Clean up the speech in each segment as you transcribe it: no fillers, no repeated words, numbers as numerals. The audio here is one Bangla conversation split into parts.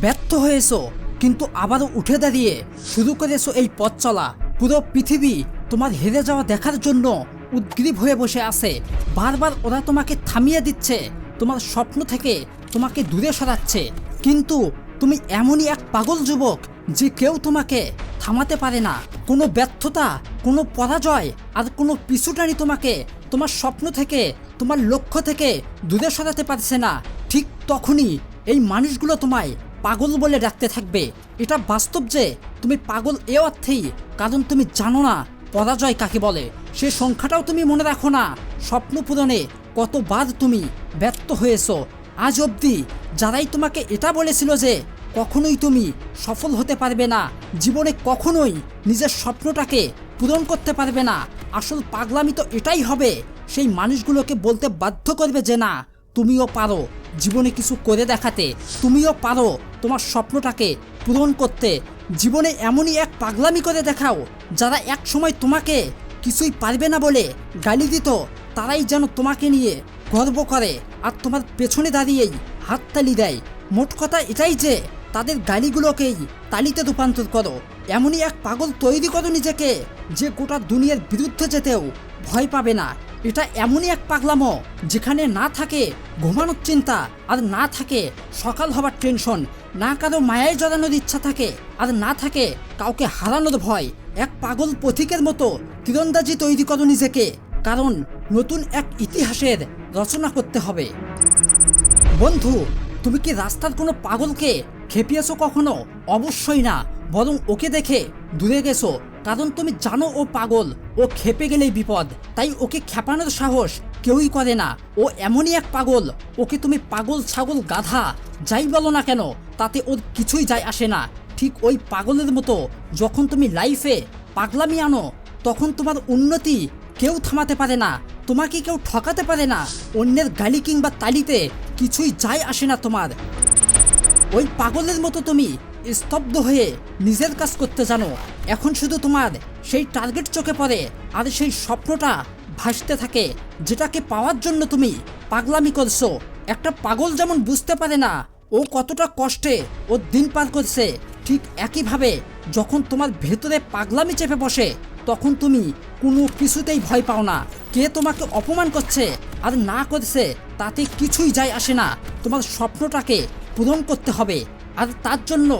ব্যর্থ হয়েছো, কিন্তু আবারও উঠে দাঁড়িয়ে শুরু করেছো এই পথ চলা। পুরো পৃথিবী তোমার হেরে যাওয়া দেখার জন্য উদ্গ্রীব হয়ে বসে আছে। বারবার ওরা তোমাকে থামিয়ে দিচ্ছে, তোমার স্বপ্ন থেকে তোমাকে দূরে সরাচ্ছে। কিন্তু তুমি এমনই এক পাগল যুবক যে কেউ তোমাকে থামাতে পারে না। কোনো ব্যর্থতা, কোনো পরাজয় আর কোনো পিছুটানি তোমাকে তোমার স্বপ্ন থেকে, তোমার লক্ষ্য থেকে দূরে সরাতে পারছে না। ঠিক তখনই এই মানুষগুলো তোমায় পাগল বলে ডাকতে থাকবে। এটা বাস্তব যে তুমি পাগল এ অর্থেই, কারণ তুমি জানো না পরাজয় কাকে বলে। সে সংখ্যাটাও তুমি মনে রাখো না। স্বপ্ন পূরণে কতবার তুমি ব্যর্থ হয়েছো। আজ অবধি যারাই তোমাকে এটা বলেছিল যে কখনোই তুমি সফল হতে পারবে না, জীবনে কখনোই নিজের স্বপ্নটাকে পূরণ করতে পারবে না, আসল পাগলামি তো এটাই হবে, সেই মানুষগুলোকে বলতে বাধ্য করবে যে না, তুমিও পারো জীবনে কিছু করে দেখাতে, তুমিও পারো তোমার স্বপ্নটাকে পূরণ করতে। জীবনে এমনই এক পাগলামি করে দেখাও, যারা এক সময় তোমাকে কিছুই পারবে না বলে গালি দিত, তারাই যেন তোমাকে নিয়ে গর্ব করে আর তোমার পেছনে দাঁড়িয়েই হাততালি দেয়। মোট কথা এটাই যে তাদের গালিগুলোকেই তালিতে রূপান্তর করো। এমনই এক পাগল তৈরি করো নিজেকে যে গোটা দুনিয়ার বিরুদ্ধে যেতেও ভয় পাবে না। এটা এমনই এক পাগলামো যেখানে না থাকে ঘুমানোর চিন্তা, আর না থাকে সকাল হবার টেনশন, না কারো মায়ায় জড়ানোর ইচ্ছা থাকে, আর না থাকে কাউকে হারানোর ভয়। এক পাগল পথিকের মতো তীরন্দাজি তৈরি করো নিজেকে, কারণ নতুন এক ইতিহাসের রচনা করতে হবে। বন্ধু, তুমি কি রাস্তার কোনো পাগলকে খেপিয়েছো কখনো? অবশ্যই না, বরং ওকে দেখে দূরে গেছো, কারণ তুমি জানো ও পাগল, ও খেপে গেলেই বিপদ। তাই ওকে খেপানোর সাহস কেউই করে না। ও এমনই এক পাগল, ওকে তুমি পাগল, ছাগল, গাধা যাই বলো না কেন, তাতে ওর কিছুই যায় আসে না। ঠিক ওই পাগলের মতো যখন তুমি লাইফে পাগলামি আনো, তখন তোমার উন্নতি কেউ থামাতে পারে না, তোমাকে কেউ ঠকাতে পারে না। অন্যের গালি কিংবা তালিতে কিছুই যায় আসে না তোমার। ওই পাগলের মতো তুমি স্তব্ধ হয়ে নিজের কাজ করতে জানো। এখন শুধু তোমার সেই টার্গেট চোখে পড়ে, আর সেই স্বপ্নটা ভাসতে থাকে, যেটাকে পাওয়ার জন্য তুমি পাগলামি করছো। একটা পাগল যেমন বুঝতে পারে না ও কতটা কষ্টে ও দিন পার করছে, ঠিক একইভাবে যখন তোমার ভেতরে পাগলামি চেপে বসে, তখন তুমি কোনো কিছুতেই ভয় পাও না। কে তোমাকে অপমান করছে আর না করছে তাতে কিছুই যায় আসে না। তোমার স্বপ্নটাকে পূরণ করতে হবে, আর তার জন্য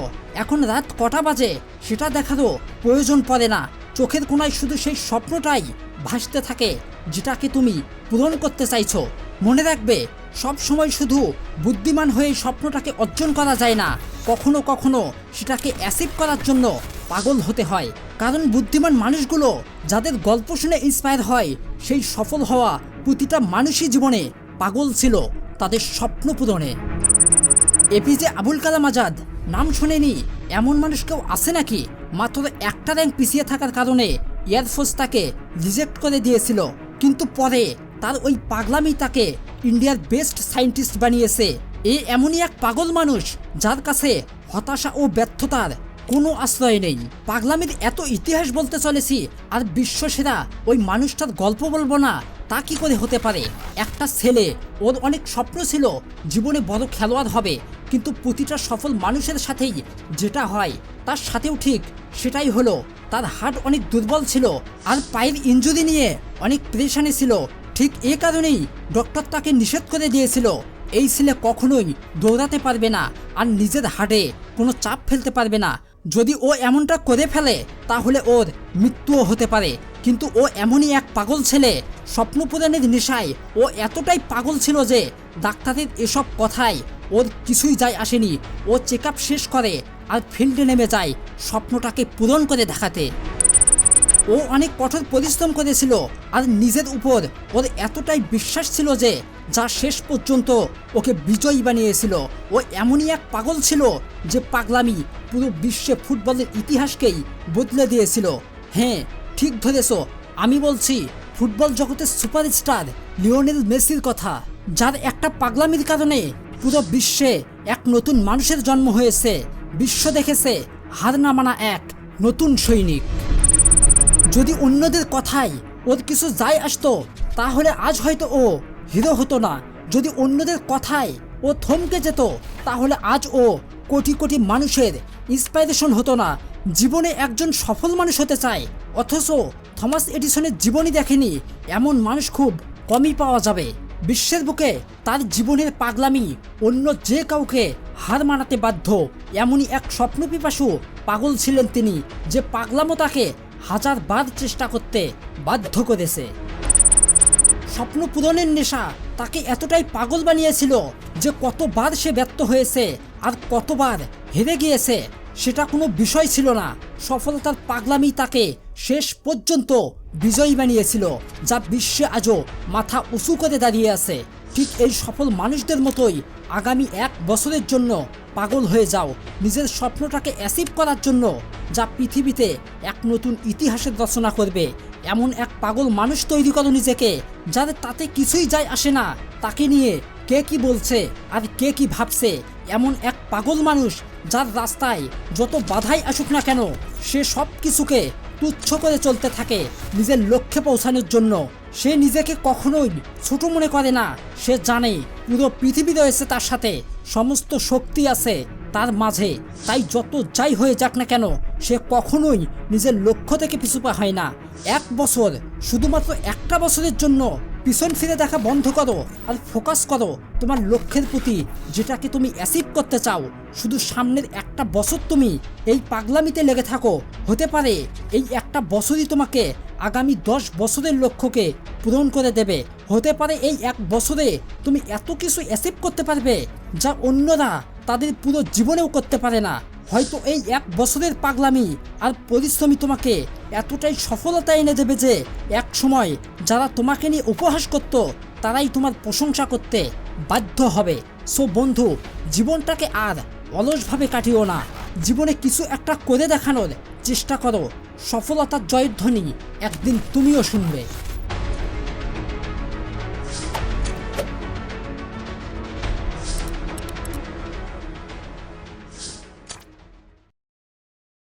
এখন রাত কটা বাজে সেটা দেখারও প্রয়োজন পড়ে না। চোখের কোণায় শুধু সেই স্বপ্নটাই ভাসতে থাকে, যেটাকে তুমি পূরণ করতে চাইছো। মনে রাখবে, সব সময় শুধু বুদ্ধিমান হয়ে স্বপ্নটাকে অর্জন করা যায় না, কখনো কখনো সেটাকে অ্যাচিভ করার জন্য পাগল হতে হয়। কারণ বুদ্ধিমান মানুষগুলো যাদের গল্প শুনে ইন্সপায়ার হয়, সেই সফল হওয়া প্রতিটা মানুষই জীবনে পাগল ছিল তাদের স্বপ্ন পূরণে। এপিজে আবুল কালাম আজাদ নাম শোনেনি এমন মানুষ কেউ আছে নাকি? মাত্র একটা র্যাঙ্ক পিছিয়ে থাকার কারণে এয়ারফোর্স তাকে রিজেক্ট করে দিয়েছিল, কিন্তু পরে তার ওই পাগলামি তাকে ইন্ডিয়ার বেস্ট সায়েন্টিস্ট বানিয়েছে। এমনই এক পাগল মানুষ যার কাছে হতাশা ও ব্যর্থতার কোনো আশ্রয় নেই। পাগলামির এত ইতিহাস বলতে চলেছি, আর বিশ্বসেরা ওই মানুষটার গল্প বলবো না, তা কি করে হতে পারে? একটা ছেলে, ওর অনেক স্বপ্ন ছিল জীবনে বড় খেলোয়াড় হবে, কিন্তু প্রতিটা সফল মানুষের সাথেই যেটা হয় তার সাথেও ঠিক সেটাই হলো। তার হার্ট অনেক দুর্বল ছিল আর পায়ের ইনজুরি নিয়ে অনেক প্রেশানে ছিল। ঠিক এ কারণেই ডক্টর তাকে নিষেধ করে দিয়েছিল, এই ছেলে কখনোই দৌড়াতে পারবে না আর নিজের হার্টে কোনো চাপ ফেলতে পারবে না। যদি ও এমনটা করে ফেলে তাহলে ওর মৃত্যুও হতে পারে। কিন্তু ও এমনই এক পাগল ছেলে, স্বপ্ন পূরণের নেশায় ও এতটাই পাগল ছিল যে ডাক্তারের এসব কথায় ওর কিছুই যায় আসেনি। ও চেক আপ শেষ করে আর ফিল্ডে নেমে যায় স্বপ্নটাকে পূরণ করে দেখাতে। ও অনেক কঠোর পরিশ্রম করেছিল আর নিজের উপর ওর এতটাই বিশ্বাস ছিল যে যা শেষ পর্যন্ত ওকে বিজয়ী বানিয়েছিল। ও এমনই এক পাগল ছিল যে পাগলামি পুরো বিশ্বে ফুটবলের ইতিহাসকেই বদলে দিয়েছিল। হ্যাঁ, ঠিক ধরেছ, আমি বলছি ফুটবল জগতের সুপারস্টার লিওনেল মেসির কথা, যার একটা পাগলামির কারণে পুরো বিশ্বে এক নতুন মানুষের জন্ম হয়েছে। বিশ্ব দেখেছে হার না মানা এক নতুন সৈনিক। যদি অন্যদের কথায় ওর কিছু যায় আসতো তাহলে আজ হয়তো ও হিরো হতো না। যদি অন্যদের কথায় ও থমকে যেত তাহলে আজ ও কোটি কোটি মানুষের ইন্সপাইরেশন হতো না, জীবনে একজন সফল মানুষ হতে চায়, অথচ থমাস এডিসনের জীবনী দেখেনি এমন মানুষ খুব কমই পাওয়া যাবে। বিশ্বের বুকে তার জীবনের পাগলামি অন্য যে কাউকে হার মানাতে বাধ্য, এমনই এক স্বপ্নপিপাসু পাগল ছিলেন তিনি, যে পাগলামো তাকে হাজারবার চেষ্টা করতে বাধ্য করেছে। স্বপ্ন পূরণের নেশা তাকে এতটাই পাগল বানিয়েছিল যে কতবার সে ব্যর্থ হয়েছে আর কতবার হেরে গিয়েছে সেটা কোনো বিষয় ছিল না। সফলতার পাগলামি তাকে শেষ পর্যন্ত বিজয়ী বানিয়েছিল, যা বিশ্বে আজও মাথা উঁচু করে দাঁড়িয়ে আছে। ঠিক এই সফল মানুষদের মতোই আগামী 1 বছরের জন্য পাগল হয়ে যাও, নিজের স্বপ্নটাকে অ্যাচিভ করার জন্য, যা পৃথিবীতে এক নতুন ইতিহাসের রচনা করবে। এমন এক পাগল মানুষ তৈরি করো নিজেকে, যার তাতে কিছুই যায় আসে না তাকে নিয়ে কে কি বলছে আর কে কি ভাবছে। এমন এক পাগল মানুষ যার রাস্তায় যত বাধাই আসুক না কেন সে সব কিছুকে তুচ্ছ করে চলতে থাকে নিজের লক্ষ্যে পৌঁছানোর জন্য। সে নিজেকে কখনোই ছোট মনে করে না, সে জানে পুরো পৃথিবী রয়েছে তার সাথে, সমস্ত শক্তি আছে তার মাঝে। তাই যত যাই হয়ে যাক না কেন সে কখনোই নিজের লক্ষ্য থেকে পিছু পা হয় না। 1 বছর, শুধুমাত্র একটা বছরের জন্য পিছন ফিরে দেখা বন্ধ করো আর ফোকাস করো তোমার লক্ষ্যের প্রতি, যেটাকে তুমি অ্যাচিভ করতে চাও। শুধু সামনের একটা বছর তুমি এই পাগলামিতে লেগে থাকো, হতে পারে এই একটা বছরই তোমাকে আগামী 10 বছরের লক্ষ্যকে পূরণ করে দেবে। হতে পারে এই 1 বছরে তুমি এত কিছু অ্যাচিভ করতে পারবে যা অন্যরা তাদের পুরো জীবনেও করতে পারে না। হয়তো এই 1 বছরের পাগলামি আর পরিশ্রমী তোমাকে এতটাই সফলতা এনে দেবে যে এক সময় যারা তোমাকে নিয়ে উপহাস করত তারাই তোমার প্রশংসা করতে বাধ্য হবে। সো বন্ধু, জীবনটাকে আর অলসভাবে কাটিও না, জীবনে কিছু একটা করে দেখানোর চেষ্টা করো। সফলতার জয়ধ্বনি একদিন তুমিও শুনবে।